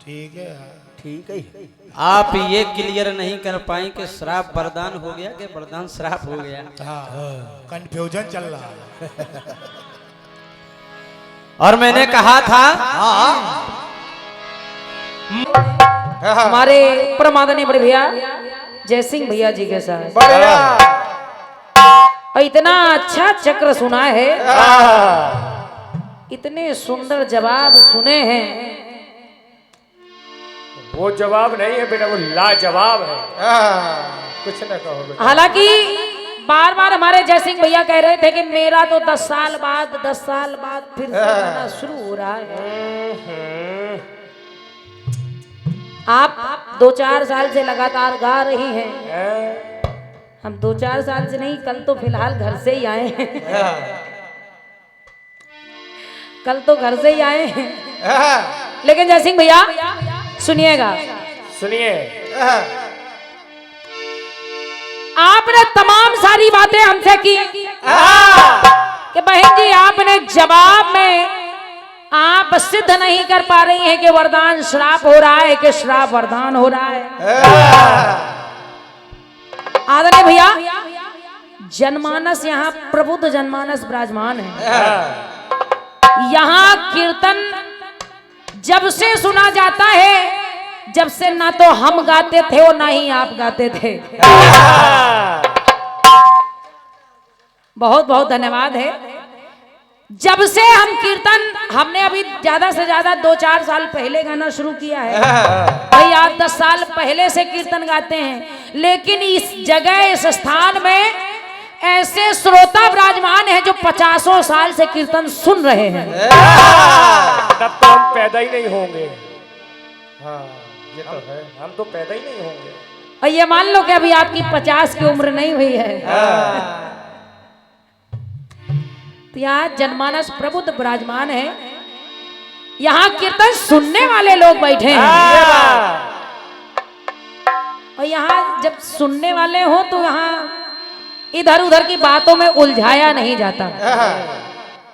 ठीक है ठीक है। आप ये क्लियर नहीं कर पाए कि श्राप वरदान हो गया कि वरदान श्राप हो गया। कंफ्यूजन चल रहा है। और मैंने कहा था हमारे परमादनी बड़े भैया जय सिंह भैया जी के साथ और इतना अच्छा चक्र सुना है, इतने सुंदर जवाब सुने हैं। वो जवाब नहीं है बेटा, वो लाजवाब है। कुछ ना कहो। हालांकि बार बार हमारे जय सिंह भैया कह रहे थे कि मेरा तो 10 साल बाद फिर से गाना शुरू हो रहा है। आप 2-4 साल से लगातार गा रही हैं। हम 2-4 साल से नहीं, कल तो फिलहाल घर से ही आए हैं। कल तो घर से ही आए हैं। लेकिन जय सिंह भैया सुनिएगा, सुनिए। आपने तमाम सारी बातें हमसे की कि बहन जी आपने जवाब में आप सिद्ध नहीं कर पा रही हैं कि वरदान श्राप हो रहा है कि श्राप वरदान हो रहा है। आदरणीय भैया जनमानस, यहाँ प्रबुद्ध जनमानस विराजमान है। यहाँ कीर्तन जब से सुना जाता है, जब से ना तो हम गाते थे और ना ही आप गाते थे। बहुत बहुत धन्यवाद है। जब से हम कीर्तन, हमने अभी ज्यादा से ज्यादा 2-4 साल पहले गाना शुरू किया है भाई, आप 10 साल पहले से कीर्तन गाते हैं, लेकिन इस जगह इस स्थान में ऐसे श्रोता विराजमान है जो 50 साल से कीर्तन सुन रहे हैं। तब तो हम पैदा ही नहीं होंगे। हाँ ये तो है, हम तो पैदा ही नहीं होंगे। और ये मान लो कि अभी आपकी 50 की उम्र नहीं हुई है। तो यहाँ जनमानस प्रबुद्ध विराजमान है, यहाँ कीर्तन सुनने वाले लोग बैठे हैं। और यहाँ जब सुनने वाले हो तो यहाँ इधर उधर की बातों में उलझाया नहीं जाता।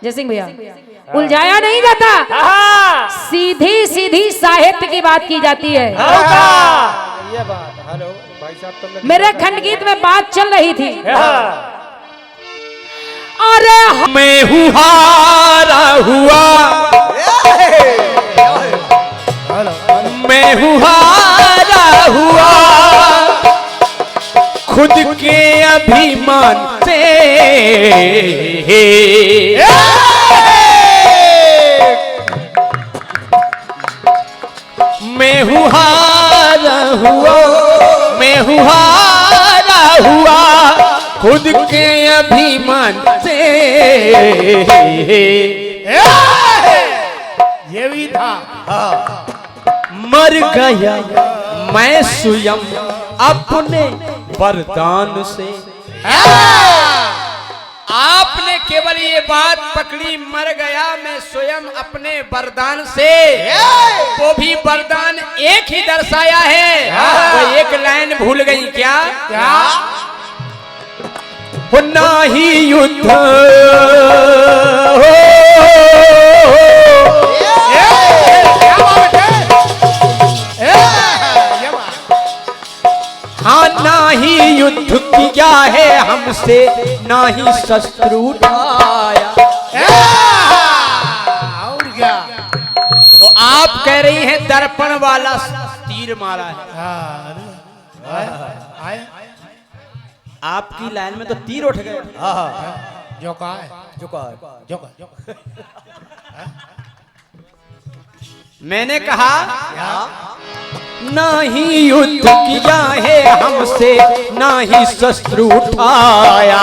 जय सिंह भैया उलझाया नहीं जाता, सीधी सीधी साहित्य की बात की जाती है। ये बात, हेलो भाई साहब, तुमने मेरे खंडगीत में बात चल रही थी। अरे मैं हूँ हारा हुआ, मैं हूँ हारा हुआ, खुद के अभिमान से मैं हूँ हारा हुआ, मैं हूँ हारा हुआ, खुद के अभिमान से। ये भी था। मर गया मैं स्वयं अपने वरदान से। आपने केवल ये बात पकड़ी, मर गया मैं स्वयं अपने वरदान से। वो भी वरदान एक ही दर्शाया है, वो एक लाइन भूल गई क्या? हो ना ही युद्ध हाँ, ना ही युद्ध किया है हमसे, ना ही शस्त्र उठाया। और क्या? वो आप कह रही हैं दर्पण वाला तीर मारा है। आपकी लाइन में तो तीर उठ गए। जो कहा है, जो कहा मैंने कहा ना ही युद्ध किया है हमसे, ना ही शस्त्र उठाया।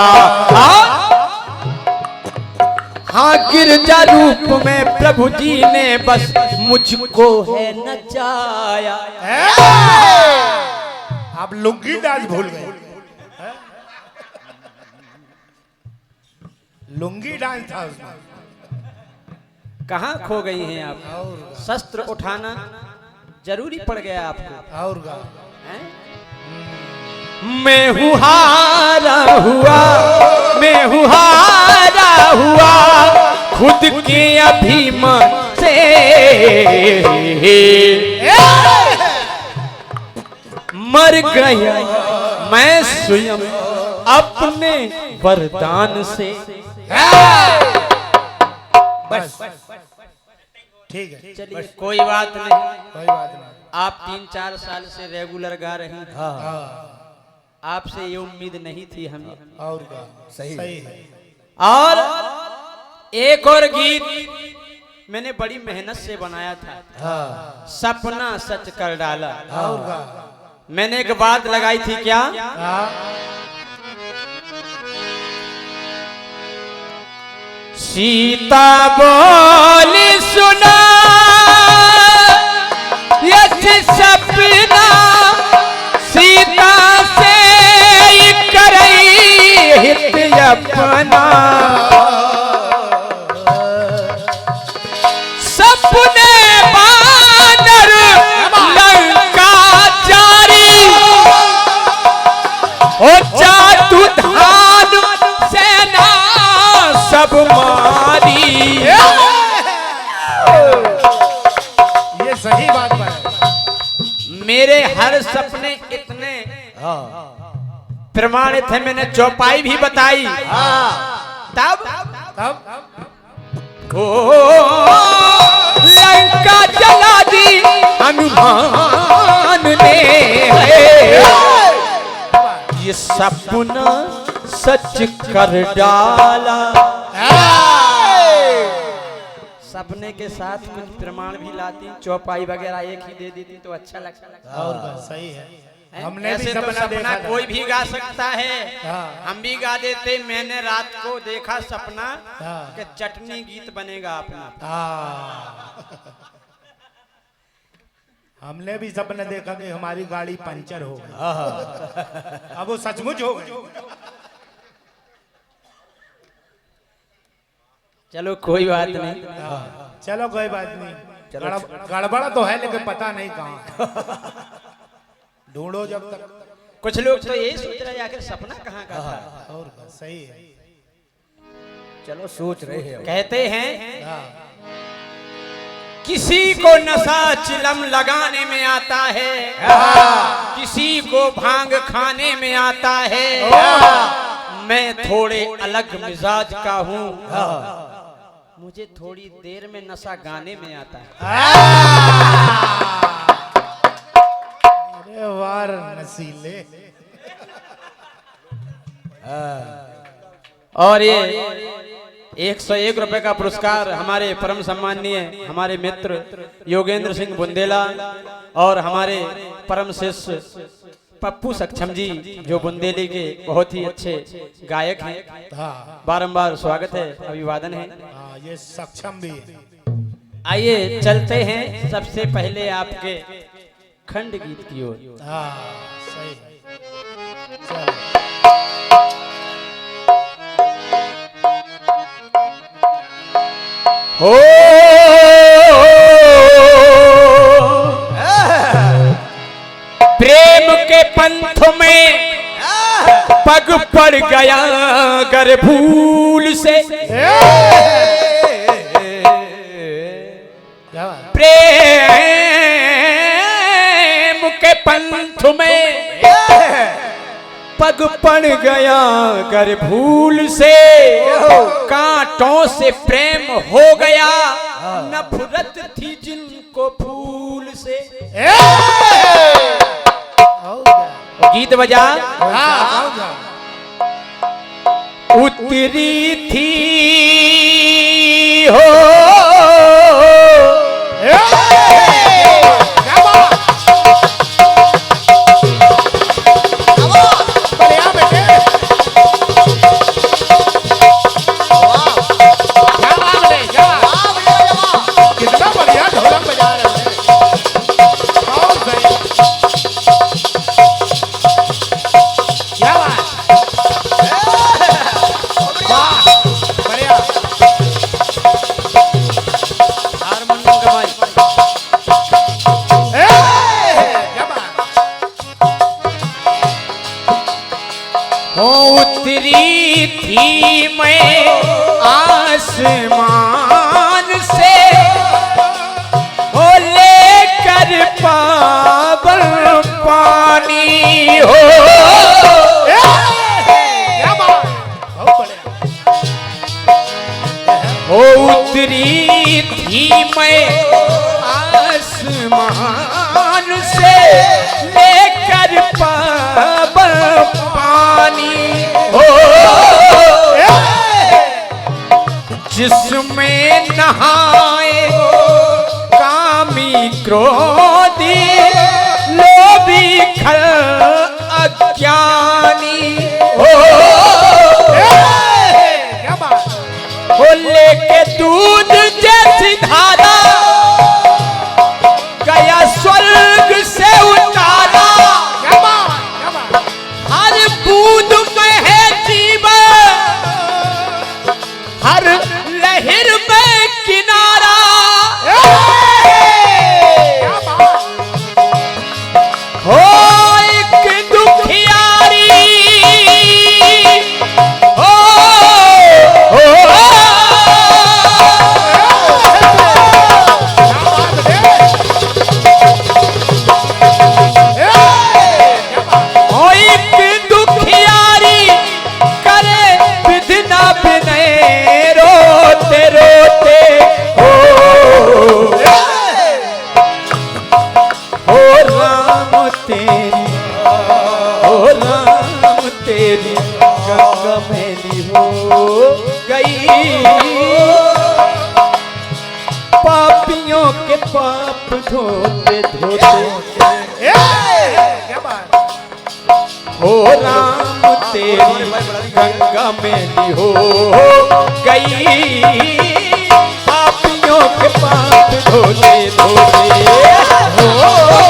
हाँ, गिरजा रूप में प्रभु जी ने बस मुझको है नचाया। आप लुंगी डांस भूल गए। लुंगी डांस था उसमें। कहाँ खो गई हैं आप? शस्त्र उठाना जरूरी पड़ गया आपको। और का मैं हूँ हारा हुआ, मैं हूँ हारा हुआ, खुद के अभिमान से मर गया मैं स्वयं अपने वरदान से। बस ठीक है, चलिए कोई बात नहीं, कोई बात नहीं। आप 3-4 साल से रेगुलर गा रही हैं, हाँ आपसे ये उम्मीद नहीं थी हमें। और क्या, सही है। और एक और गीत मैंने बड़ी मेहनत से बनाया था, सपना सच कर डाला। और क्या, मैंने एक बात लगाई थी, क्या सीता बोली सुना यश सपना सीता से करई हित अपना सपने बानर लंका जारी हो चातु धान सेना सब मारी। ये सही बात है। मेरे हर सपने इतने प्रमाणित है, मैंने चौपाई भी बताई। तब ओ लंका जला दी हनुमान ने, ये सपना सच कर डाला। सपने के साथ कुछ प्रमाण भी लाती, चौपाई वगैरह एक ही दे देती तो अच्छा लगता। और क्या, सही है। हमने भी ऐसे तो सपना देखा था। कोई भी गा सकता है, हाँ। हम भी गा देते। मैंने रात को देखा सपना हाँ। कि चटनी गीत बनेगा अपना। हमने भी सपना देखा कि हमारी गाड़ी पंचर हो गई, अब वो सचमुच हो गई। चलो कोई बात नहीं, चलो कोई बात नहीं, गड़बड़ा तो है लेकिन पता नहीं कहाँ। ढूंढो जब तक। कुछ लोग तो यही सोच रहे आखिर सपना कहाँ का था। और क्या, सही है। चलो सोच रहे हैं। कहते हैं हाँ, किसी को नशा चिलम लगाने में आता है, किसी को भांग खाने में आता है, मैं थोड़े अलग मिजाज का हूँ, मुझे थोड़ी देर में नशा गाने में आता है। अरे वार नसीले। और ये 101 रुपए का पुरस्कार हमारे परम सम्माननीय हमारे मित्र योगेंद्र सिंह बुंदेला और हमारे परम शिष्य पप्पू सक्षम जी, जो बुंदेली के बहुत ही अच्छे गायक हैं। हाँ बारंबार स्वागत है, अभिवादन है। हाँ, ये सक्षम भी है। आइए चलते हैं सबसे पहले आपके खंड गीत की ओर। हाँ सही है। चलो। हो प्रेम के पंथ में पग पड़ गया अगर भूल से, क्या बात? प्रेम के पंथ में पग पड़ गया अगर भूल से, कांटों से प्रेम हो गया नफरत थी जिनको फूल से। गीत बजा। उतरी थी हो कितना बढ़िया ढोलक बजा रहे हैं। बहुत सही। क्या बात? वाह, बढ़िया। हारमोनियम का भाई। क्या बात? उतरी थी मैं आसमान से, हो लेकर पावन पानी, मैं आसमान से लेकर पानी हो जिसमें नहाए कामी क्रोधी लोभी खल अज्ञानी हो लेके दूध जैसी धारा गया स्वर्ग से उतारा हर बूंद में है जीवन हर लहर में किनारा हो एक दुखियारी हो पापियों के पाप धोते धोते हो राम तेरी गंगा मैली हो गई पापियों के पाप धोते धोते हो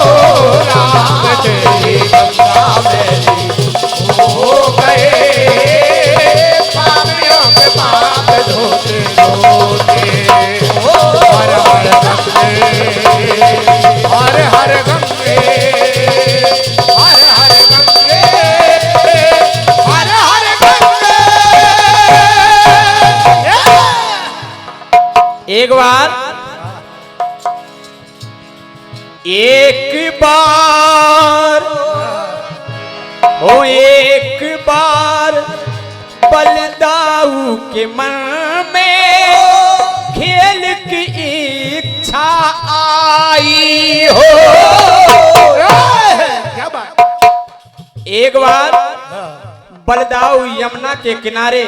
राम तेरी गंगा मैली हो गए पापियों के पाप धोते धोते हर हर गंगे हर हर गंगे हर हर गंगे हर हर गंगे। एक बार बलदाऊ के मन में खेल की इच्छा आई हो क्या बात एक बार बलदाऊ यमुना के किनारे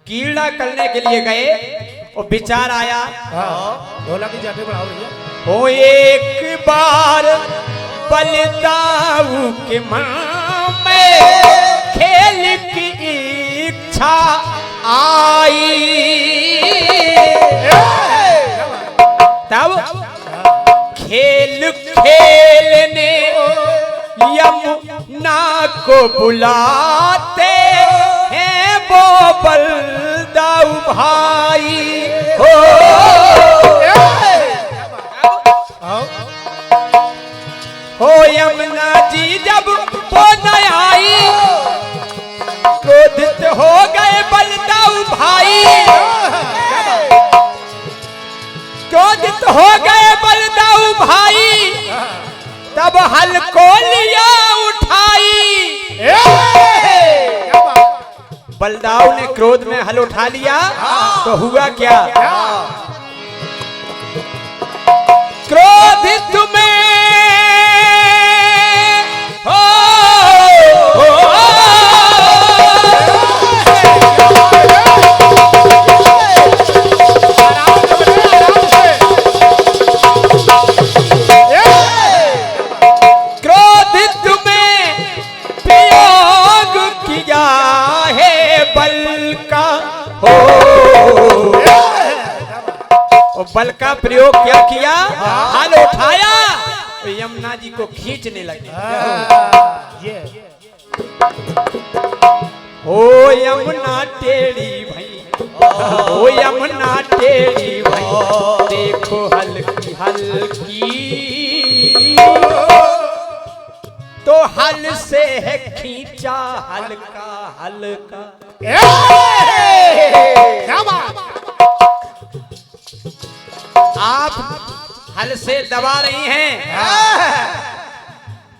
कीड़ा करने के लिए गए और विचार आया ढोला की जाके बढ़ाओ भैया हो एक बार बलदाऊ के मन में खेल की इच्छा आई तब खेल खेलने यमुना को बुलाते हैं वो बलदाऊ भाई हो यमुना जी जब वो न आई क्रोधित हो गए बलदाऊ भाई क्रोधित हो गए बलदाऊ भाई तब हल को लिया उठाई बलदाऊ ने क्रोध में हल उठा लिया तो हुआ क्या क्रोधित में बल का प्रयोग क्या किया हल उठाया तो यमुना जी को खींचने लगे हो यमुना टेढ़ी भाई हो यमुना टेढ़ी भाई देखो हल्की हल्की तो हल से है खींचा हल्का हल्का आप हल से दबा रही हैं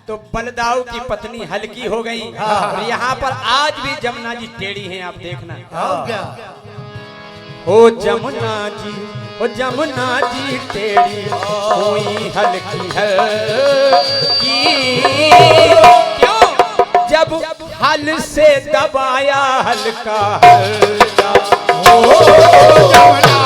तो बलदाऊ की पत्नी हल्की हो गई और यहाँ पर आज भी जमुना जी टेढ़ी हैं आप देखना हो जमुना जी टेढ़ी हुई हल्की हल्की, क्यों जब हल से दबाया हल्का हल्का, हो जमुना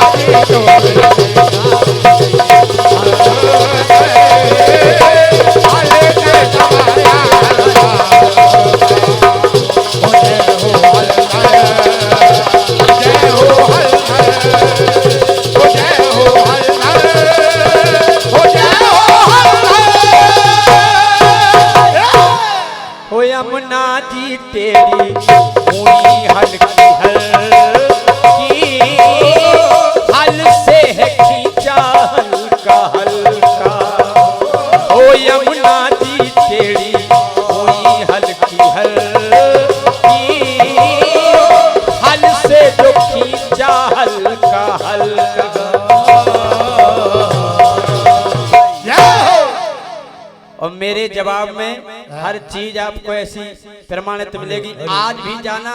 यमुना जी टेढ़ी हुई हल्की हल्की, हल से है खींचा हल्का हल्का, ओ यमुना जी टेढ़ी हुई हल्की हल्की, हल से जो खींचा हल्का हल्का। और मेरे जवाब में हर चीज आपको ऐसी प्रमाणित मिलेगी। आज भी जाना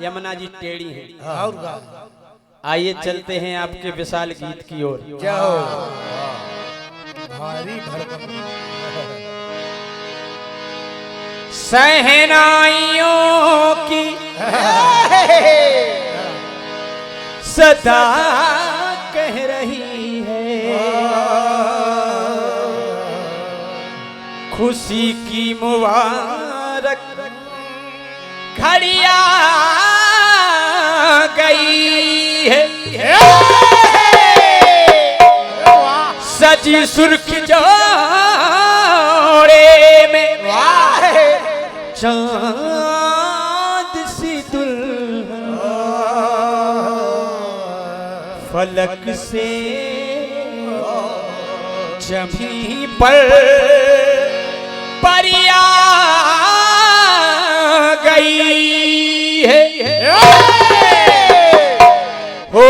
यमुना जी टेढ़ी है। और का आइए चलते हैं आपके विशाल गीत की ओर। भारी भरकम सहनाइयों की सदा कह रही है, खुशी की मुबारक घड़ी आ गई है, सजी सुर्ख जोड़े में चांद सी दुल्हन फलक से जमी पर परिया गई है, हो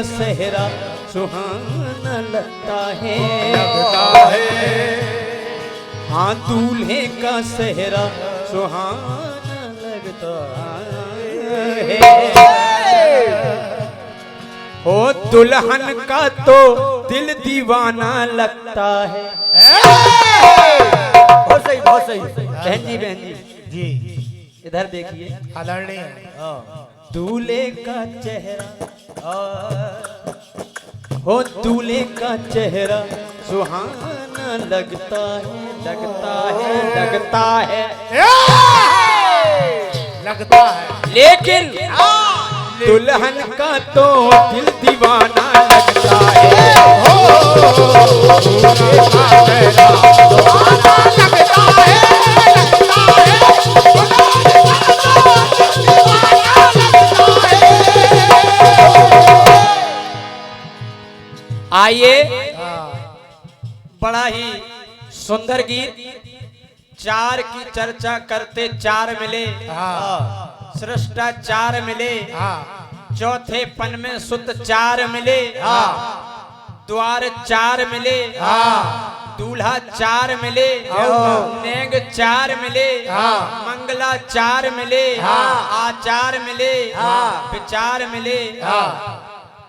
सहरा सुहाना लगता है, हाँ दूल्हे का सहरा सुहाना लगता है, हो दुल्हन का तो दिल दीवाना लगता है। बहुत सही बहन जी इधर देखिए, आदरणीय दूल्हे का चेहरा, हो दूल्हे का चेहरा सुहाना लगता है, लगता है, लेकिन दुल्हन का तो दिल दीवाना लगता है, आइए बड़ा ही सुंदर गीत, चार की चर्चा करते चार मिले, सृष्टा चार मिले, चौथे पन में सुत चार मिले, द्वार चार मिले, दूल्हा चार मिले, नेग चार मिले, मंगला चार मिले, आचार मिले, विचार मिले,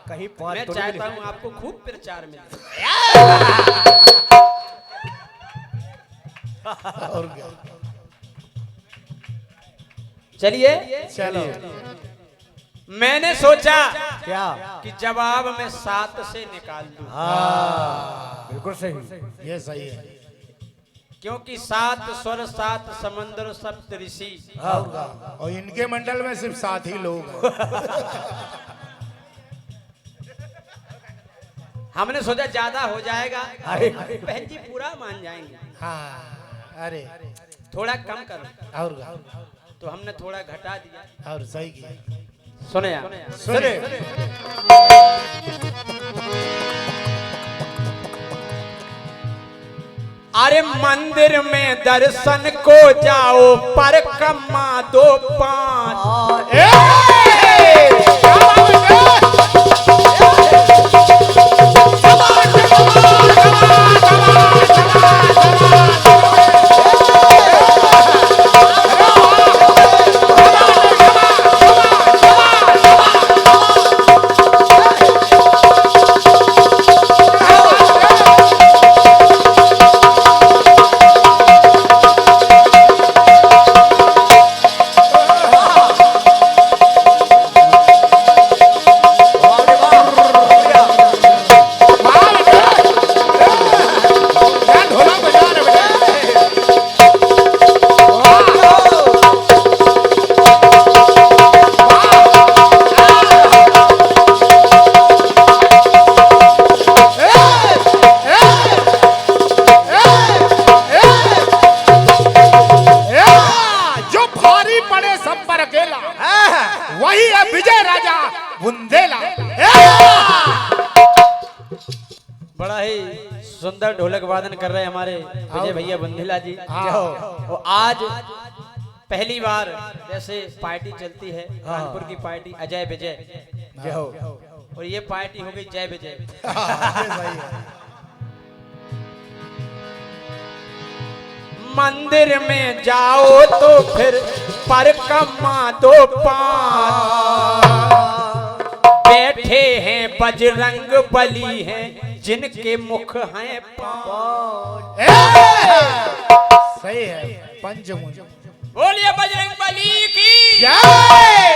कहीं मैं चाहता हूँ आपको खूब प्रचार मिले। चलिए चलो, मैंने सोचा क्या कि जवाब मैं 7 से निकाल दूं। बिल्कुल सही, ये सही है, क्योंकि 7 स्वर 7 समंदर सप्त ऋषि, और इनके मंडल में सिर्फ 7 ही लोग हैं। हमने सोचा ज्यादा हो जाएगा, अरे बहन जी पूरा मान जाएंगे, हाँ अरे थोड़ा कम करो। और तो हमने थोड़ा घटा दिया। और सही किया। सुने आप, सुने अरे मंदिर में दर्शन को जाओ पर कमा दो 5। वही है विजय राजा बुंदेला। बड़ा ही सुंदर ढोलक वादन कर रहे हैं हमारे विजय भैया बुंदेला जी। और आज पहली बार जैसे पार्टी चलती है कानपुर की पार्टी अजय विजय, और ये पार्टी हो गई जय विजय। मंदिर में जाओ तो फिर परिक्रमा दो 5। बैठे हैं बजरंग बली हैं जिनके मुख हैं 5। सही है, पंचमुख। बोलिए बजरंग बली की जय।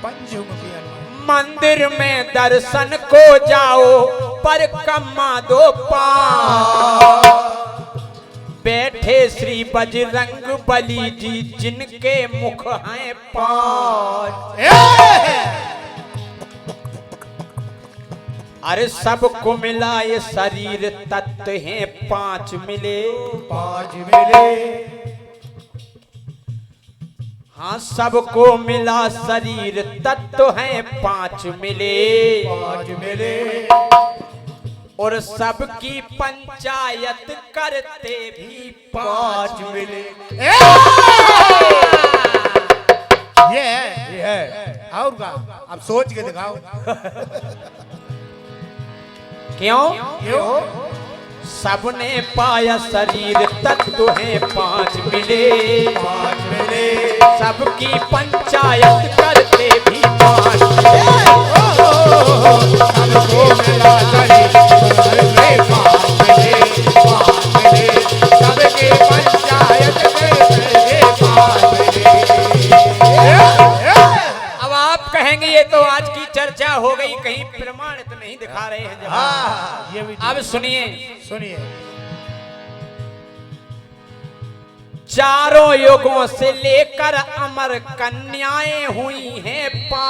पंचमुखी हनुमान। मंदिर में दर्शन को जाओ परिक्रमा दो 5। बैठे श्री बजरंग बली जी जिनके मुख हैं 5। अरे सबको मिला ये शरीर तत्व हैं 5 मिले। 5 मिले। हाँ सबको मिला शरीर तत्व हैं 5 मिले। 5 मिले। और सबकी पंचायत करते भी 5 मिले। ये है और का अब सोच के दिखाओ। क्यों? क्यों? सबने पाया शरीर तत्व है 5 मिले। 5 मिले। सबकी पंचायत करते भी 5 मिले। सबको मिला शरीर में 5 मिले। 5 मिले। सबकी पंचायत में 5 मिले। अब आप कहेंगे ये तो आज की चर्चा हो गई, कहीं प्रमाणित नहीं दिखा रहे हैं जब। ये भी अब सुनिए, सुनिए। चारों युगों से लेकर अमर कन्याएं हुई हैं 5।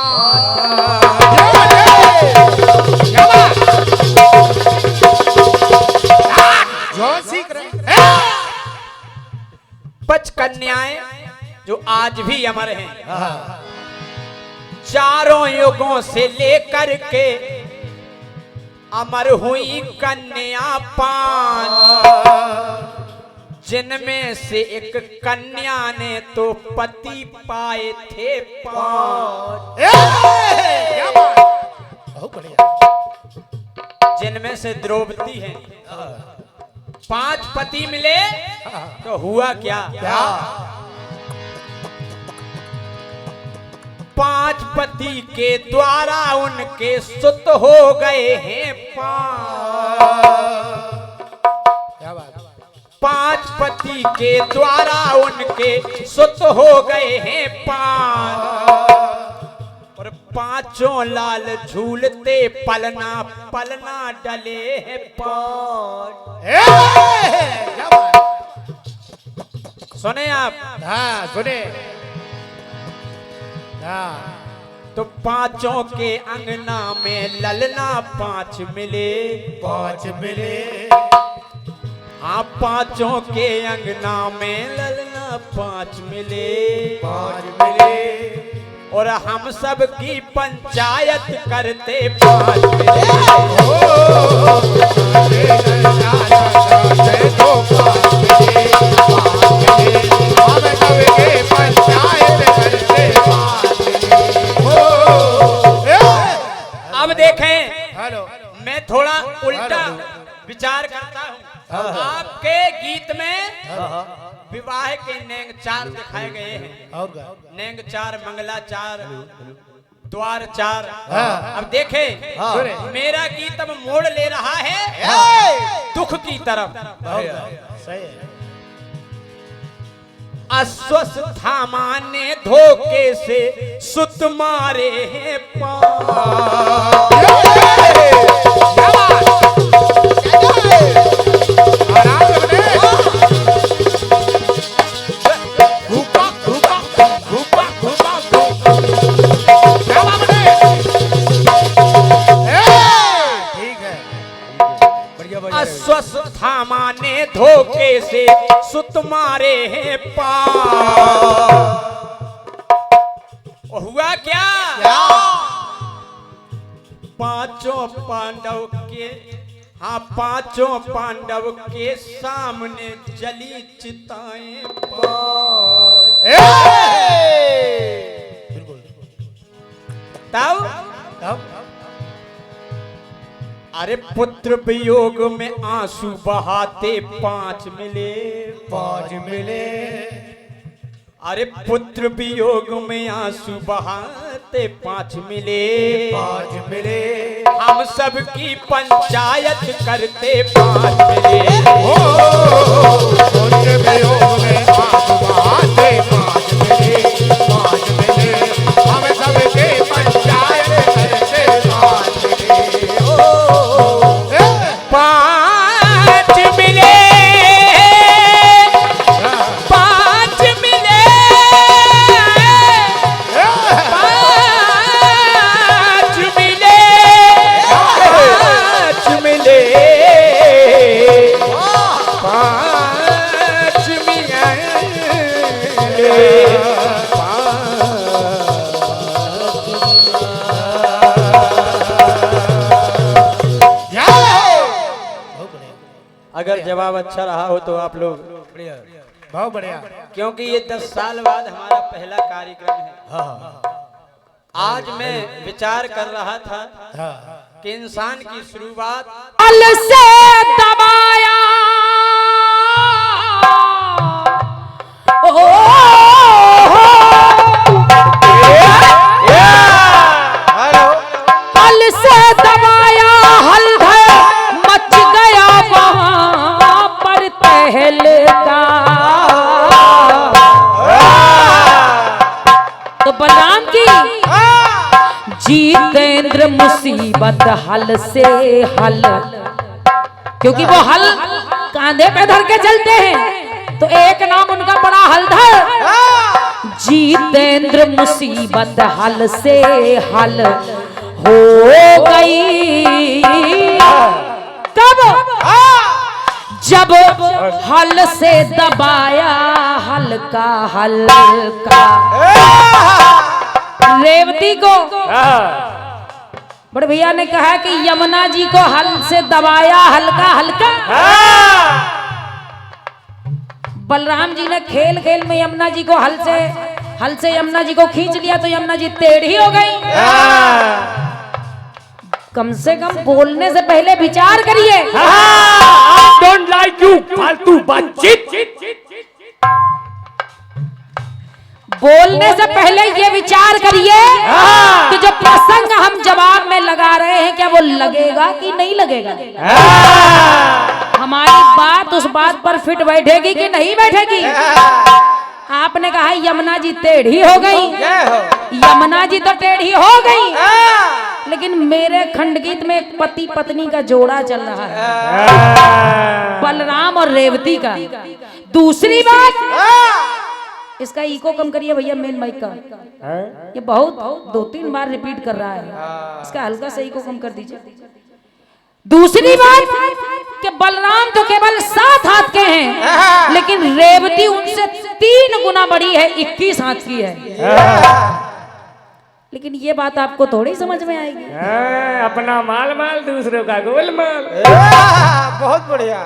जो सीख रहे 5 कन्याएं जो आज भी अमर हैं। चारों युगों से लेकर के अमर हुई कन्या 5। जिनमें से एक कन्या ने तो पति पाए थे 5। बहुत बढ़िया। जिनमें से द्रौपदी है 5 पति मिले तो हुआ क्या? 5 पति के द्वारा उनके सुत हो गए हैं 5। क्या बात। 5 पति के द्वारा उनके सुत हो गए हैं 5। और 5 लाल झूलते पलना पलना डले हैं 5। क्या बात। सुने आप, हाँ सुने। हाँ तो पांचों के अंगना में ललना पांच मिले। 5 मिले। हाँ, पांचों के अंगना में ललना पांच मिले। 5 मिले। और हम सब की पंचायत करते 5 मिले। अब देखें, हेलो। मैं थोड़ा उल्टा विचार करता हूँ। आपके गीत में विवाह के नेंग 4 दिखाए गए हैं। और क्या? नेंग 4, मंगला 4, द्वार 4। हाँ। अब देखें, मेरा गीत अब मोड़ ले रहा है दुख की तरफ। सही है। अस्वस्थामा ने धोखे से सुत मारे हैं अस्वस्थामा ने धोखे से सुत मारे हैं हुआ क्या? पांचों पांडव के, हाँ, पांचों पांडव के सामने जली चिताएं तब अरे पुत्र वियोग में आंसू बहाते 5 मिले। 5 मिले। अरे पुत्र वियोग में आंसू बहाते 5 मिले। 5 मिले। हम सब की पंचायत करते 5 मिले। पुत्र वियोग में आंसू बहाते 5 मिले। 5 मिले। हम सब की पंचायत करते 5 मिले। 5 मिले। 5 मिले। 5 मिले। 5 मिले। 5 अगर जवाब अच्छा रहा हो तो आप लोग, बहुत बढ़िया। क्योंकि ये 10 साल बाद हमारा पहला कार्यक्रम है। आज मैं विचार कर रहा था कि इंसान की शुरुआत हल से दबाया हल से दबाया हल मच गया वहां पर तहलका। तो बलराम की जीतेंद्र मुसीबत हल से हल, क्योंकि वो हल कांधे पे धर के चलते हैं, तो एक नाम उनका बड़ा हलधर। जीतेंद्र मुसीबत हल से हल हो गई कब? जब हल से दबाया हल्का हल्का। रेवती को बड़े भैया ने कहा कि यमुना जी को हल से दबाया हल्का हल्का। बलराम जी ने खेल खेल में यमुना जी को हल से यमुना जी को खींच लिया, तो यमुना जी टेढ़ी हो गई। कम से कम बोलने से पहले विचार करिए। डोंट लाइक यू फालतू बातचीत। बोलने से पहले ये विचार करिए कि जो प्रसंग हम जवाब में लगा रहे हैं क्या वो लगेगा कि नहीं लगेगा। हमारी बात उस बात पर फिट बैठेगी कि नहीं बैठेगी। आपने कहा यमुना जी टेढ़ी हो गई, यमुना जी तो टेढ़ी हो गई, लेकिन मेरे खंडगीत में एक पति पत्नी का जोड़ा चल रहा है, बलराम और रेवती का। दूसरी बात, इसका इको कम करिए भैया मेन माइक का। हैं? ये बहुत 2-3 बार रिपीट कर रहा है, इसका हल्का सा इको कम कर दीजिए। दूसरी बात कि बलराम तो केवल 7 हाथ के हैं, लेकिन रेवती उनसे 3 गुना बड़ी है, 21 हाथ की है। लेकिन ये बात आपको थोड़ी समझ में आएगी। हैं, अपना माल माल दूसरों का गोल माल। बहुत बढ़िया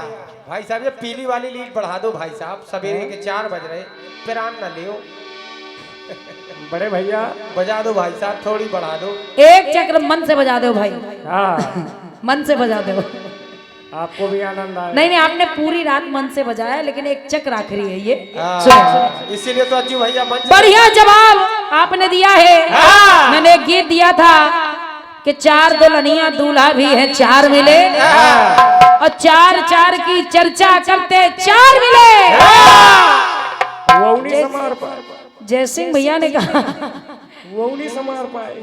भाई साहब, ये पीली वाली लीड बढ़ा दो भाई साहब, सवेरे के 4 बज रहे, पिरान ना लियो। बड़े भैया बजा दो भाई साहब, थोड़ी बढ़ा दो। एक चक्र मन से बजा दो भाई, हाँ मन से बजा दो। आपको भी आनंद आए। नहीं आपने पूरी रात मन से बजाया, लेकिन एक चक्र आखिरी है ये। इसीलिए तो अज्जू भैया मंच बढ़िया जवाब आपने दिया है। मैंने एक गीत दिया था कि 4 दुल्हनिया दूल्हा भी है, 4 मिले और 4 की चर्चा करते 4 मिले। वो नहीं समार पाए, जय सिंह भैया ने कहा, वो नहीं समार पाए।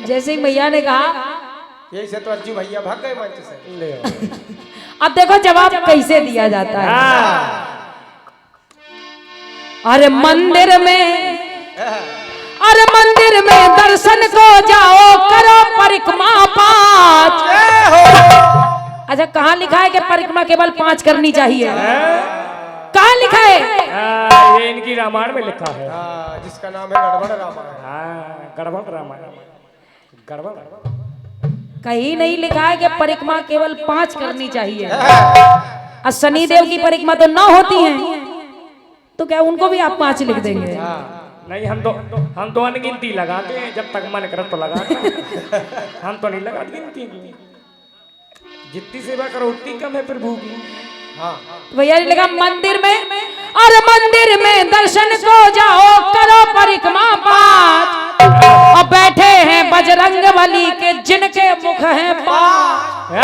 जय सिंह भैया ने कहा, यही से तो अज्जू भैया भाग गए मंच से। ले अब देखो जवाब कैसे दिया जाता है। अरे मंदिर में, अरे मंदिर में दर्शन को जाओ, करो परिक्रमा 5। अच्छा कहाँ लिखा है कि परिक्रमा केवल 5 करनी चाहिए? कहाँ लिखा है? ये इनकी रामायण में लिखा है। जिसका नाम है गड़बड़ रामायण। हाँ गड़बड़ रामायण, गड़बड़। कहीं नहीं लिखा है कि परिक्रमा केवल 5 करनी चाहिए। और शनिदेव की परिक्रमा तो 9 होती है, तो क्या उनको भी आप 5 लिख देंगे? नहीं हम तो अनगिनती लगाते हैं, जब तक मन करे तो लगाते हैं। हम तो नहीं लगाते गिनती की, जितनी सेवा करो उतनी कम है प्रभु की। हाँ भैया ने लिखा मंदिर में, और मंदिर में दर्शन को जाओ, करो परिक्रमा 5। और बैठे हैं बजरंग बली के, जिनके मुख हैं 5।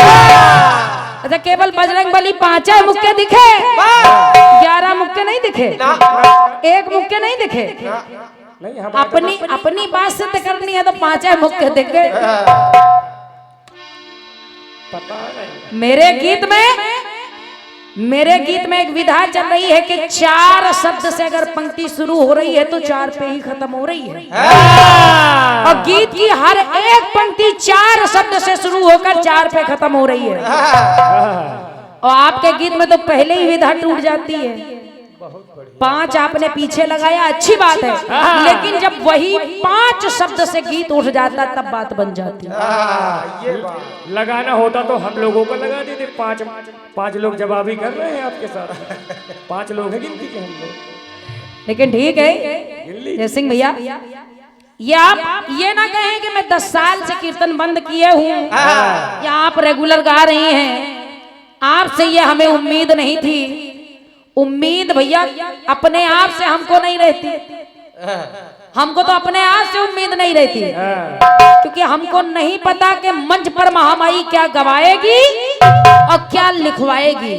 अच्छा केवल बजरंग बली 5 मुख के दिखे, 11 मुख के नहीं दिखे, 1 मुख के नहीं दिखे। नहीं अपनी बात सिद्ध करनी है तो 5 मुख के दिखे। पता नहीं। मेरे गीत में एक विधा चल रही है कि 4 शब्द से अगर पंक्ति शुरू हो रही है तो 4 पे ही खत्म हो रही है। और गीत की हर एक पंक्ति 4 शब्द से शुरू होकर 4 पे खत्म हो रही है। और आपके गीत में तो पहले ही विधा टूट जाती है। 5 आपने पीछे लगाया, अच्छी बात है, लेकिन जब वही 5 शब्द से गीत उठ जाता तब बात बन जाती। ये बात लगाना होता तो हम लोगों को लगा देते। 5 लोग जवाबी कर रहे हैं आपके साथ। 5 लोग हैं गिनती के हम लोग। लेकिन ठीक है जय सिंह भैया, ये आप ये ना कहें कि मैं 10 साल से कीर्तन बंद किए हूँ या आप रेगुलर गा रही हैं। आपसे ये हमें उम्मीद नहीं थी। उम्मीद भैया अपने आप से हमको नहीं रहती, हमको तो अपने आप से उम्मीद नहीं रहती, क्योंकि हमको नहीं पता कि मंच पर महामाई क्या गवाएगी और क्या लिखवाएगी।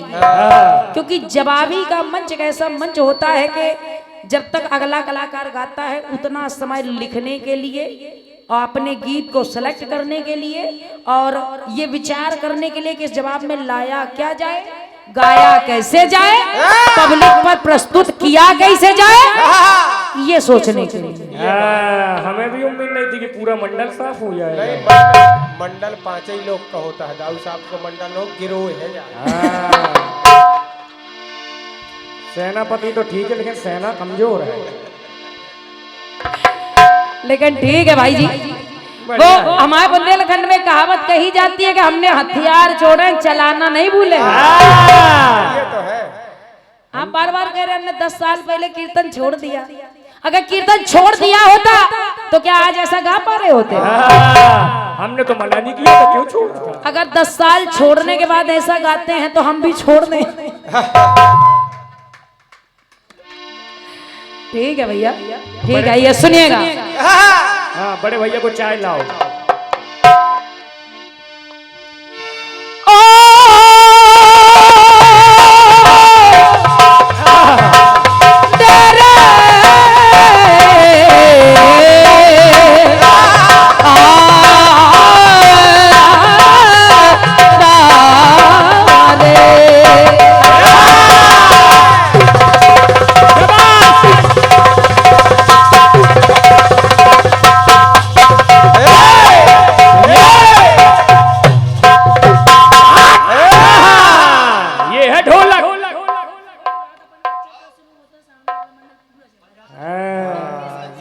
क्योंकि जवाबी का मंच एक ऐसा मंच होता है कि जब तक अगला कलाकार गाता है उतना समय लिखने के लिए और अपने गीत को सेलेक्ट करने के लिए और ये विचार करने के लिए कि इस जवाब में लाया क्या जाए, गाया कैसे जाए, पब्लिक पर प्रस्तुत किया कैसे जाए, ये सोचने के लिए। हमें भी उम्मीद नहीं थी कि पूरा मंडल साफ हो जाएगा। नहीं, मंडल 5 ही लोग का होता है। दाऊ साहब को मंडल लोग गिरोह है यार। सेनापति तो ठीक है, लेकिन सेना कमजोर है। लेकिन ठीक है भाई जी, वो हमारे बुंदेलखंड में कहावत कही जाती है कि हमने हथियार छोड़े, चलाना नहीं भूले। ये तो है। आप बार बार कह रहे हैं हमने 10 साल पहले कीर्तन छोड़ दिया। अगर कीर्तन छोड़ दिया होता तो क्या आज ऐसा गा पा रहे होते? हमने तो मना नहीं किया था, क्यों छोड़ा? अगर 10 साल छोड़ने के बाद ऐसा गाते हैं तो हम भी छोड़ दें। ठीक है भैया, ठीक है, ये सुनिएगा। हाँ, बड़े भैया को चाय लाओ।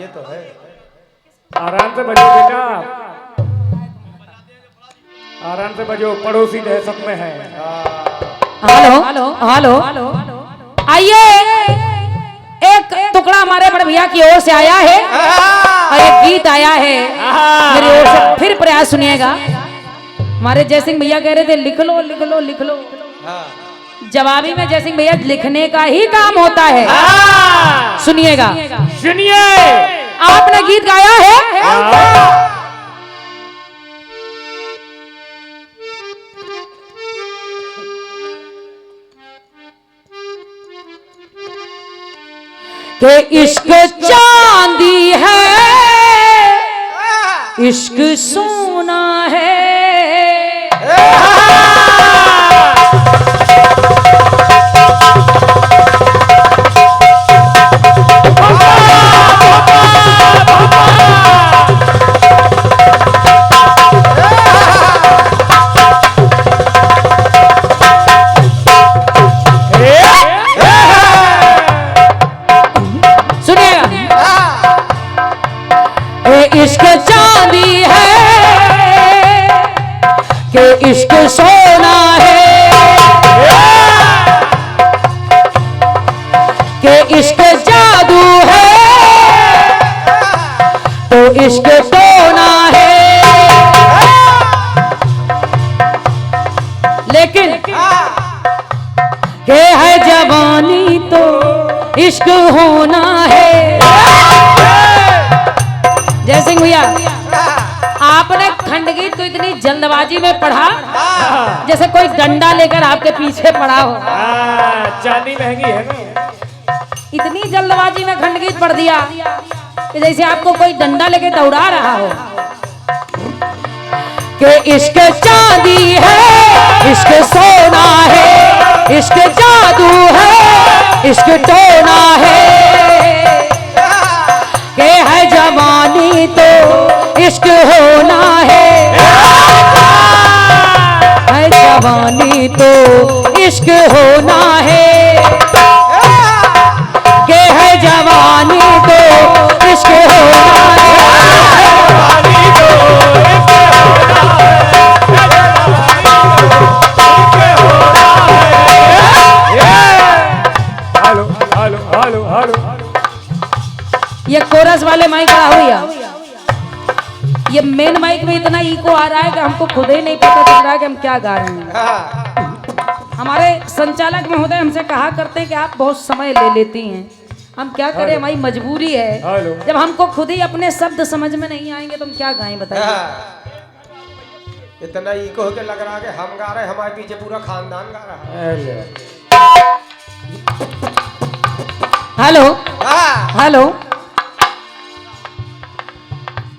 तो है। आराम से बजो बेटा, आराम से बजो, पड़ोसी दहशत में है। हेलो हेलो हेलो, आइए एक टुकड़ा हमारे बड़े भैया की ओर से आया है और एक गीत आया है मेरी ओर से, फिर प्रयास सुनिएगा। हमारे जयसिंह भैया कह रहे थे लिख लो लिख लो लिख लो, जवाबी में जयसिंह भैया लिखने का ही काम होता है। सुनिएगा, सुनिए। आपने गीत गाया है कि इश्क चांदी है, इश्क सोना है। इश्क चांदी है कि इश्क सोना है, कि इश्क जादू है तो इश्क सोना है। लेकिन के है जवानी तो इश्क होना है। जयसिंह भैया, आपने खंडगीत को इतनी जल्दबाजी में पढ़ा जैसे कोई डंडा लेकर आपके पीछे पड़ा हो। चांदी महंगी है ना, इतनी जल्दबाजी में खंडगीत पढ़ दिया कि जैसे आपको कोई डंडा लेके दौड़ा रहा हो। कि इश्क चांदी है, इश्क सोना है, इश्क जादू है, इश्क टोना है। के है जवानी तो इश्क होना है, जवानी तो इश्क होना है। के है जवानी तो इश्क होना हेलो हेलो हेलो हेलो। ये कोरस वाले माइक आ हुई है, ये मेन माइक में इतना इको आ रहा है कि हमको खुद ही नहीं पता चल रहा है कि हम क्या गा रहे हैं। हमारे संचालक महोदय हमसे कहा करते हैं कि आप बहुत समय ले लेती हैं, हम क्या करें, हमारी मजबूरी है। जब हमको खुद ही अपने शब्द समझ में नहीं आएंगे तो हम क्या गाएं बताइए। इतना इको होके लग रहा है कि हम गा रहे हैं, हमारे पीछे पूरा खानदान गा रहा है। हेलो हेलो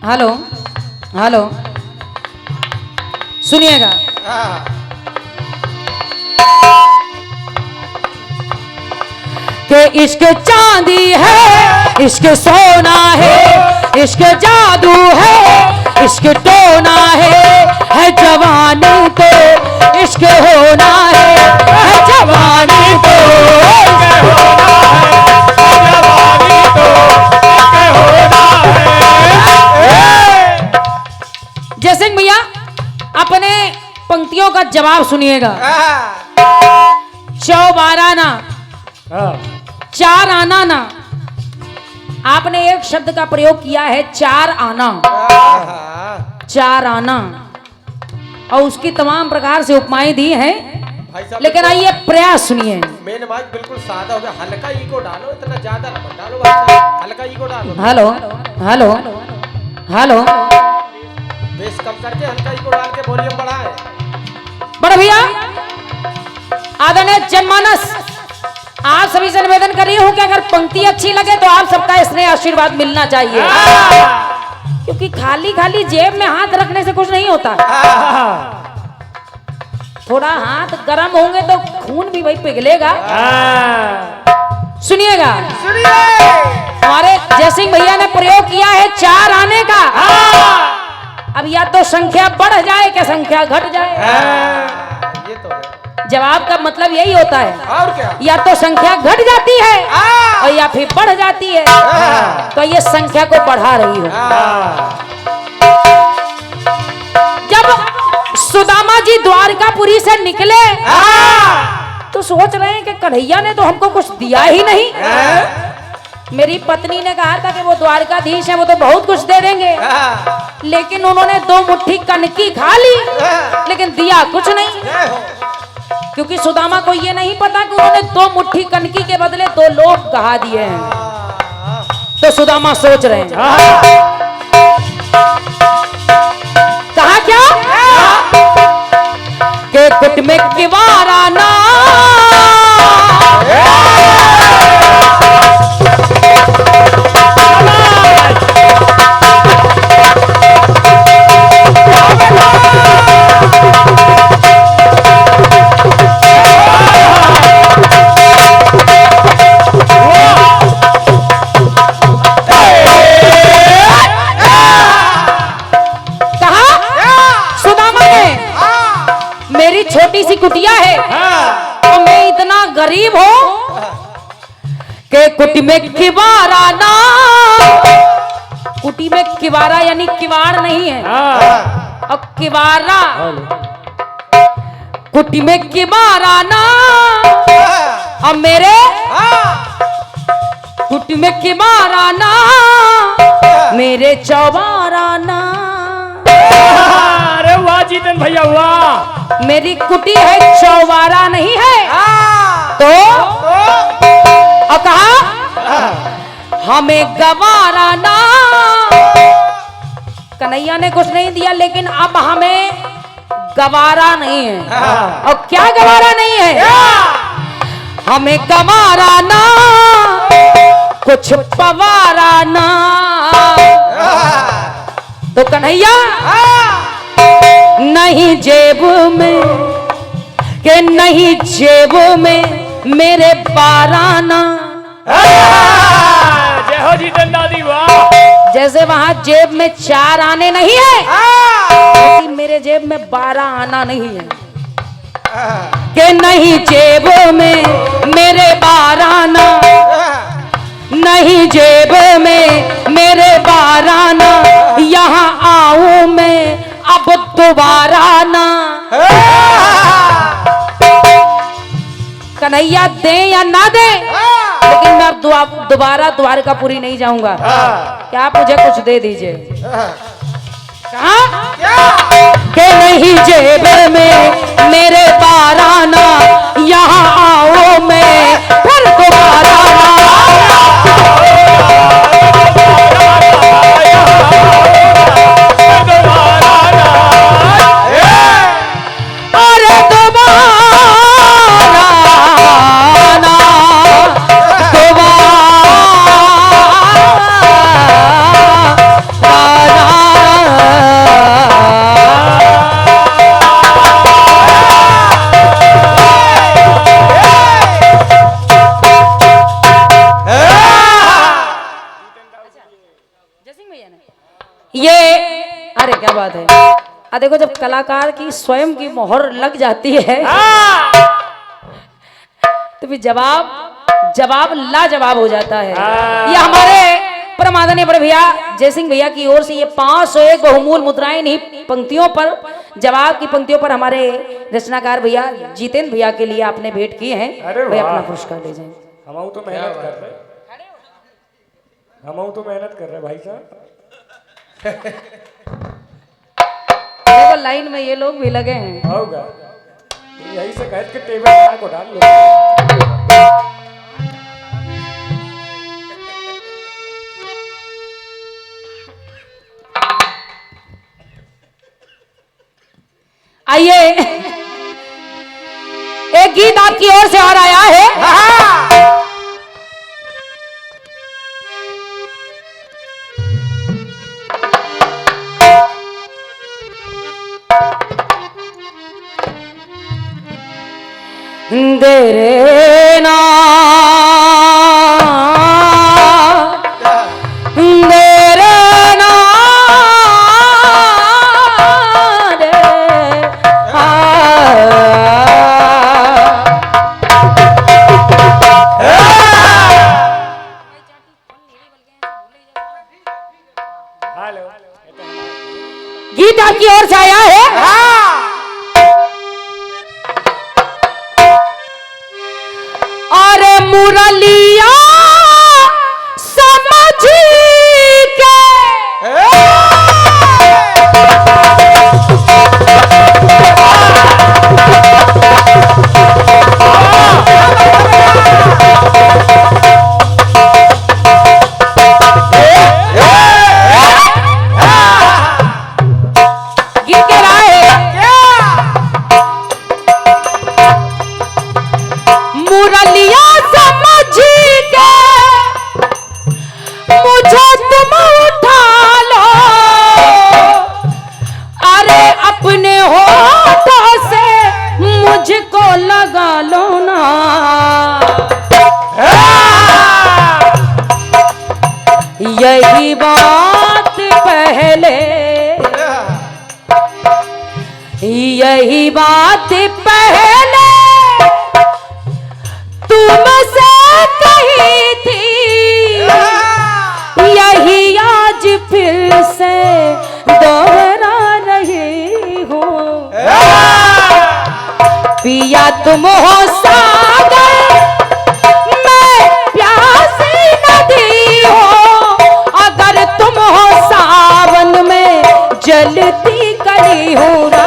हेलो हेलो, सुनिएगा। कि इश्क चांदी है, इश्क सोना है, इश्क जादू है, इश्क टोना है जवानी तो इश्क होना है जवानी तो इश्क होना है, जवानी तो इश्क होना है। जयसिंह भैया, अपने पंक्तियों का जवाब सुनिएगा। चौबाराना, चार आना ना, आपने एक शब्द का प्रयोग किया है, चार आना, चार आना, और उसकी तमाम प्रकार से उपमाएं दी हैं। लेकिन आइए प्रयास सुनिए। मेन माइक बिल्कुल सादा हो गया, हल्का इको डालो, इतना ज्यादा मत डालो भाई, हल्का इको डालो। हेलो हेलो हेलो, बेस कम करके हल्का इको डाल के वॉल्यूम बढ़ाए। बड़े भैया, आदरणीय जनमानस, आप सभी से निवेदन कर रही हूँ कि अगर पंक्ति अच्छी लगे तो आप सबका स्नेह आशीर्वाद मिलना चाहिए, क्योंकि खाली खाली जेब में हाथ रखने से कुछ नहीं होता। थोड़ा हाथ गर्म होंगे तो खून भी भाई पिघलेगा। सुनिएगा, हमारे जयसिंह भैया ने प्रयोग किया है चार आने का। अब या तो संख्या बढ़ जाए कि संख्या घट जाए। ये तो है। जवाब का मतलब यही होता है, और क्या? या तो संख्या घट जाती है और या फिर बढ़ जाती है, तो ये संख्या को बढ़ा रही हो। जब सुदामा जी द्वारकापुरी से निकले तो सोच रहे हैं कि कन्हैया ने तो हमको कुछ दिया ही नहीं। मेरी पत्नी ने कहा था कि वो द्वारकाधीश है, वो तो बहुत कुछ दे देंगे, लेकिन उन्होंने 2 मुट्ठी कनकी खा ली लेकिन दिया कुछ नहीं, क्योंकि सुदामा को ये नहीं पता कि उन्होंने 2 मुट्ठी कनकी के बदले 2 लोग गहा दिए हैं। तो सुदामा सोच रहे हैं, कहा क्या के कुट में किवारा ना छोटी सी कुटिया है और मैं इतना गरीब हूं कि कुटी में किवारा ना, कुटी में किवारा यानी किवाड़ नहीं है, और किवारा कुटी में किवारा ना, और मेरे कुटी में किवारा ना, मेरे चौबारा ना। अरे वाह जीतन भैया वाह, मेरी कुटी है चौबारा नहीं है। तो और कहा हमें गवारा ना, कन्हैया ने कुछ नहीं दिया लेकिन अब हमें गवारा नहीं है। और क्या गवारा नहीं है? हमें गवारा ना, कुछ पवारा ना। तो कन्हैया नहीं जेब में के नहीं जेब में मेरे बाराना। जय हो जीतन दादी वाह। जैसे वहां जेब में 4 आने नहीं है, लेकिन मेरे जेब में 12 आना नहीं है। के नहीं जेब में मेरे 12 आना, नहीं जेब में मेरे 12 आना, यहाँ आऊं मैं अब दोबारा ना। कन्हैया दे या ना दे, लेकिन मैं अब दोबारा द्वारकापुरी नहीं जाऊंगा। क्या आप मुझे कुछ दे दीजिए। कहा के नहीं जेब में मेरे 12 आना, यहाँ आओ मैं फिर दोबारा ना। ये अरे क्या बात है। देखो जब कलाकार की स्वयं की मोहर लग जाती है तो फिर जवाब लाजवाब हो जाता है। ये हमारे परमादरणीय बड़े भैया जयसिंह भैया की ओर से ये 501 बहुमूल्य मुद्राएं इन्हीं पंक्तियों पर, जवाब की पंक्तियों पर हमारे रचनाकार भैया जितेंद्र भैया के लिए आपने भेंट किए हैं। भैया अपना पुरस्कार ले जाएं। हम तो मेहनत कर रहे, हम तो मेहनत कर रहे भाई साहब। देखो लाइन में ये लोग भी लगे हैं। होगा यही से कह के टेबल को डाल लो। आइए एक गीत आपकी ओर से और आया है। देरे ना देरे ना दे हेलो गीत आपकी ओर से आया है। अरे मुरलिया समझ के गीत के रहा है मुरलिया समझ के मुझे तुम उठा लो, अरे अपने होठों से मुझको लगा लो ना। यही बात पहले, यही बात पहले तुमसे कही थी, यही आज फिर से दोहरा रही हूँ। पिया तुम हो सागर, मैं प्यासी नदी हूँ, अगर तुम हो सावन में जलती कली हूँ ना।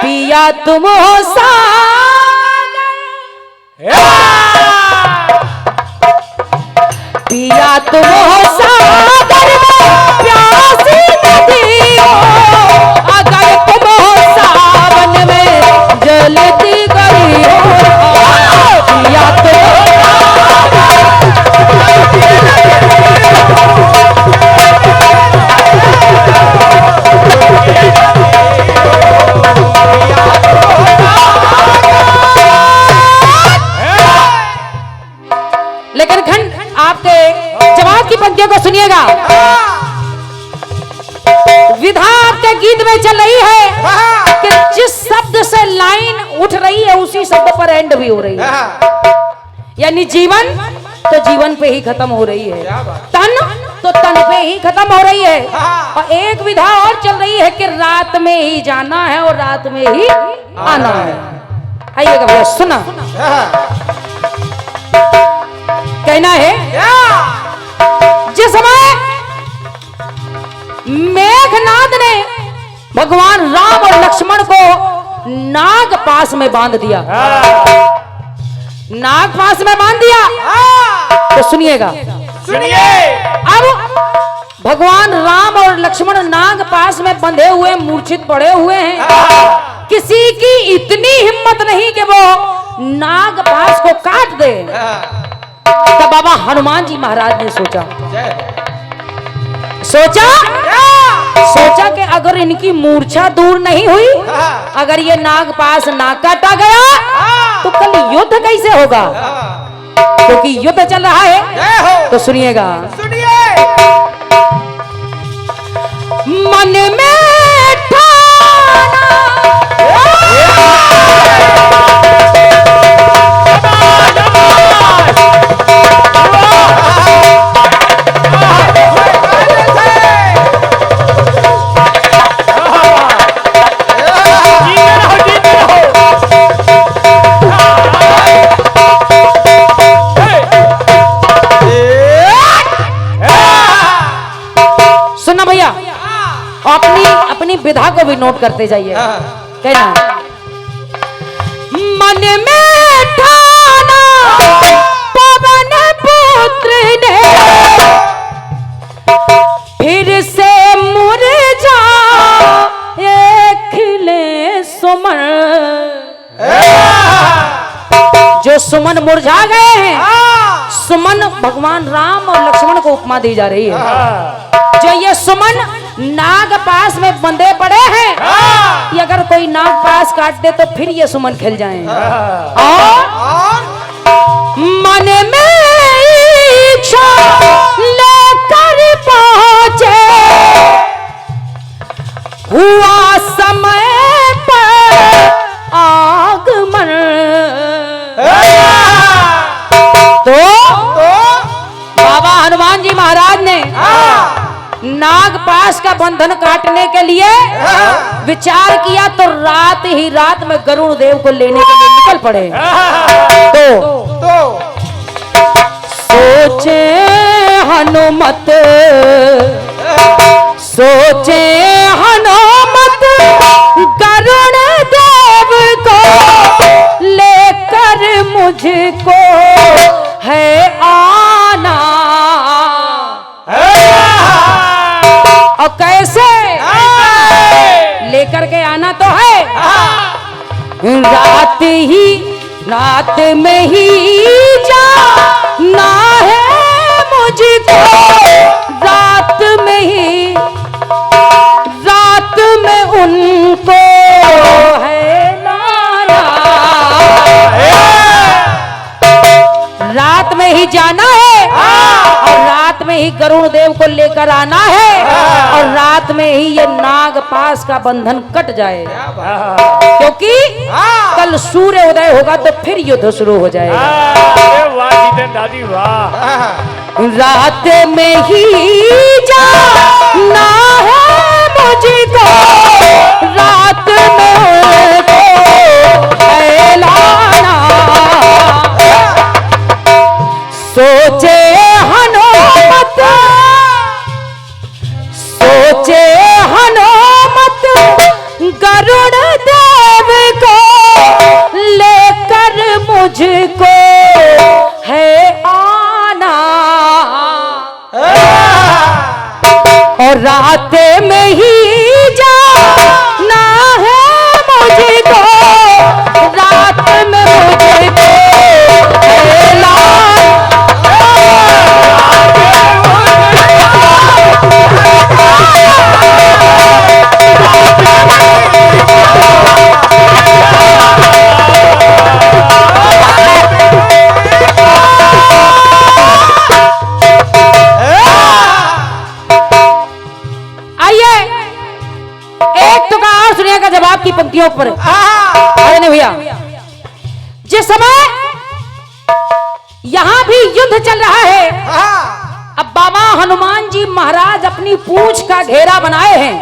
पिया तुम हो सागर, पिया तुम हो सागर में प्यासी नदी हो, अगर तुम हो सावन में जलती कली हो। पिया तुम लेकिन खंड आपके जवाब की पंक्तियों को सुनिएगा। विधा आपके गीत में चल रही है कि जिस शब्द से लाइन उठ रही है उसी शब्द पर एंड भी हो रही है। यानी जीवन तो जीवन पे ही खत्म हो रही है, तन तो तन पे ही खत्म हो रही है। और एक विधा और चल रही है कि रात में ही जाना है और रात में ही आना है। आइएगा भैया सुना, कहना है जिस समय मेघनाद ने भगवान राम और लक्ष्मण को नाग पास में बांध दिया, नाग पास में बांध दिया, तो सुनिएगा, अब भगवान राम और लक्ष्मण नाग पास में बंधे हुए मूर्छित पड़े हुए हैं। किसी की इतनी हिम्मत नहीं कि वो नाग पास को काट दे। तब बाबा हनुमान जी महाराज ने सोचा कि अगर इनकी मूर्छा दूर नहीं हुई, अगर ये नाग पास ना काटा गया तो कल युद्ध कैसे होगा, क्योंकि युद्ध चल रहा है। तो सुनिएगा, मन में ठाना अपनी विधा को भी नोट करते जाइए। कहना मन में ठाना पवन पुत्र ने फिर से मुरझा खिले सुमन। जो सुमन मुरझा गए हैं, सुमन भगवान राम और लक्ष्मण को उपमा दी जा रही है। जो ये सुमन नाग पास में बंधे पड़े हैं, कि अगर कोई नाग पास काट दे तो फिर ये सुमन खिल जाएं। और मन में इच्छा लेकर पहुंचे, हुआ समय पर आगमन। तो बाबा हनुमान जी महाराज ने नागपाश का बंधन काटने के लिए विचार किया तो रात में गरुड़ देव को लेने के लिए निकल पड़े। तो सोचे हनुमत गरुड़ देव को लेकर मुझको है आना। और कैसे लेकर के आना तो है, रात में ही जाना है मुझको, रात में उनको है लाना। रात में ही जाना है और रात में ही गरुड़ देव को लेकर आना है और रात में ही ये नागपाश का बंधन कट जाए, क्योंकि कल सूर्य उदय होगा तो फिर युद्ध शुरू हो जाएगा। वाह जीतन दादी वाह। रात में ही जाना है मुझको, रात में उनको है लाना। सोचे हनुमत गरुड़ देव को लेकर मुझको है आना। और रात में ही जाना है मुझको, रात में मुझको है लाना। जवाब की पंक्तियों पर अरे भैया, जिस समय यहां भी युद्ध चल रहा है, अब बाबा हनुमान जी महाराज अपनी पूंछ का घेरा बनाए हैं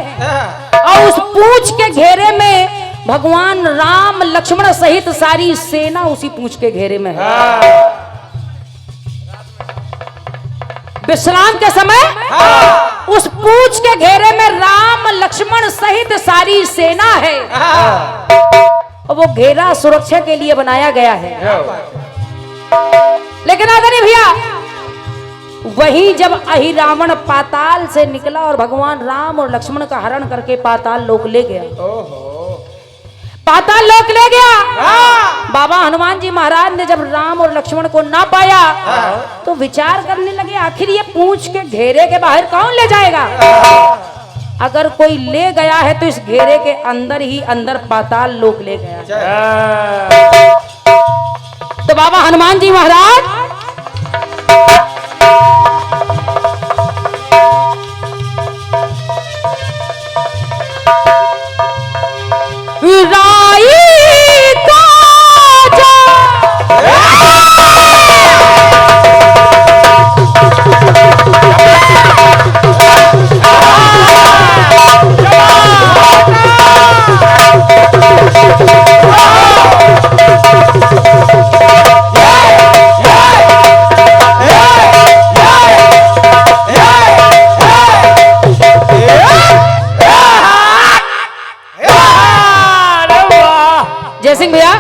और उस पूंछ के घेरे में भगवान राम लक्ष्मण सहित सारी सेना उसी पूंछ के घेरे में है। विश्राम के समय उस पूंछ के घेरे में राम लक्ष्मण सहित सारी सेना है और वो घेरा सुरक्षा के लिए बनाया गया है। लेकिन आदरणीय भैया, वही जब अहिरावण पाताल से निकला और भगवान राम और लक्ष्मण का हरण करके पाताल लोक ले गया, पाताल लोक ले गया, बाबा हनुमान जी महाराज ने जब राम और लक्ष्मण को ना पाया तो विचार करने लगे, आखिर ये पूंछ के घेरे के बाहर कौन ले जाएगा? अगर कोई ले गया है तो इस घेरे के अंदर ही अंदर पाताल लोक ले गया। तो बाबा हनुमान जी महाराज राई का जय सिंह भैया,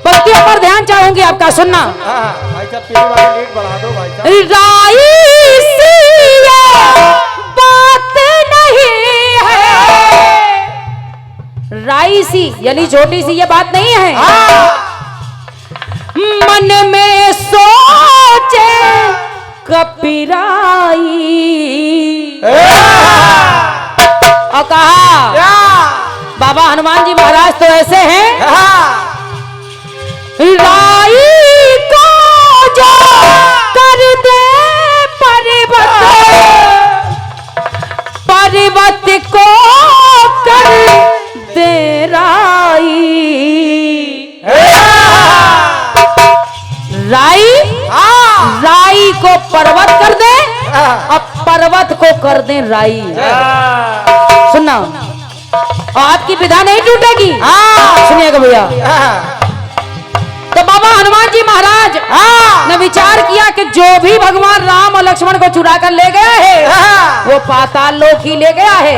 पंक्तियों पर ध्यान चाहूंगी आपका सुनना। भाई साहब पीली वाली लीड बढ़ा दो भाई साहब। राई सी ये बात नहीं है, राई सी यानी छोटी सी ये बात नहीं है, मन में सोचे कपिराई और कहा बाबा हनुमान जी महाराज तो ऐसे हैं, राई को जो कर दे पर्वत को कर दे राई। राई को पर्वत कर दे और पर्वत को कर दें राई। सुनना, आपकी विधा नहीं टूटेगी। सुनिएगा भैया। तो बाबा हनुमान जी महाराज ने विचार किया कि जो भी भगवान राम और लक्ष्मण को चुरा कर ले गया है वो पाताल लोक ही ले गया है,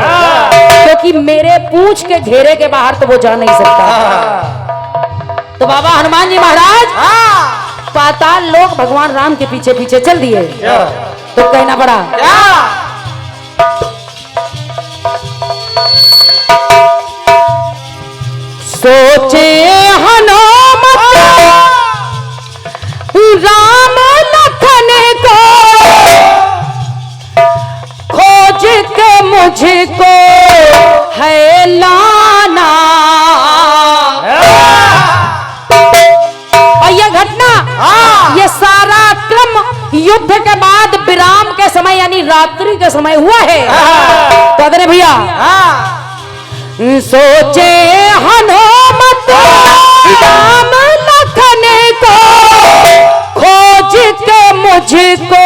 क्योंकि मेरे पूंछ के घेरे के बाहर तो वो जा नहीं सकता। तो बाबा हनुमान जी महाराज पाताल लोक भगवान राम के पीछे पीछे चल दिए। तो कहना पड़ा सोचे हनुमत राम लखन को खोज के मुझको है लाना। और यह घटना, ये सारा क्रम युद्ध के बाद विराम के समय यानी रात्रि के समय हुआ है। तो अरे भैया सोचे हनुमत राम लखन को खोज के मुझको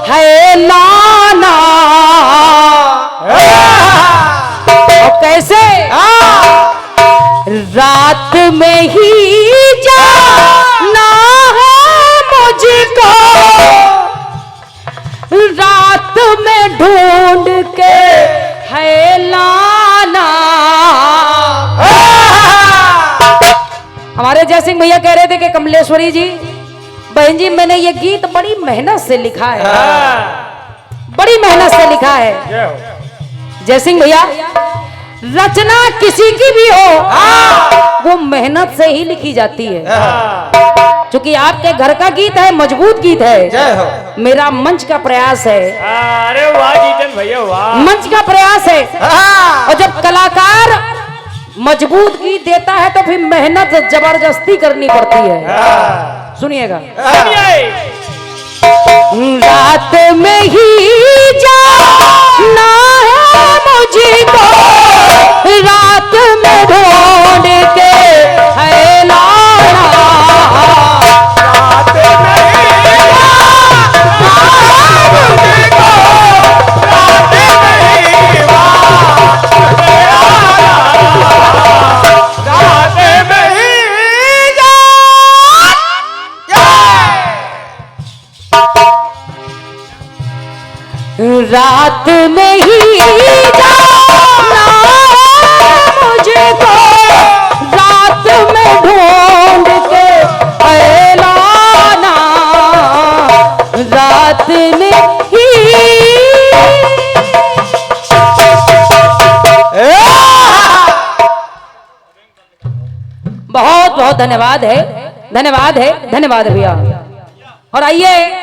है लाना। और कैसे? रात में ही जाना है मुझको, रात में ढूंढ के है लाना। हमारे जयसिंह भैया कह रहे थे कि कमलेश्वरी जी, बहन जी मैंने ये गीत बड़ी मेहनत से लिखा है, बड़ी मेहनत से लिखा है। जयसिंह भैया, रचना किसी की भी हो वो मेहनत से ही लिखी जाती है। क्योंकि आपके घर का गीत है, मजबूत गीत है। मेरा मंच का प्रयास है। अरे वाह जीतन भैया वाह, मंच का प्रयास है। और जब कलाकार मजबूत गीत देता है तो फिर मेहनत जबरदस्ती करनी पड़ती है। सुनिएगा। रात में ही जाना है मुझको, रात में ढूंढ के है लाना। रात में ही जाना मुझको, रात में ही रात में ही जाना मुझको, रात में ढूंढ के है लाना। रात में ही बहुत बहुत धन्यवाद है, धन्यवाद है, धन्यवाद भैया। और आइए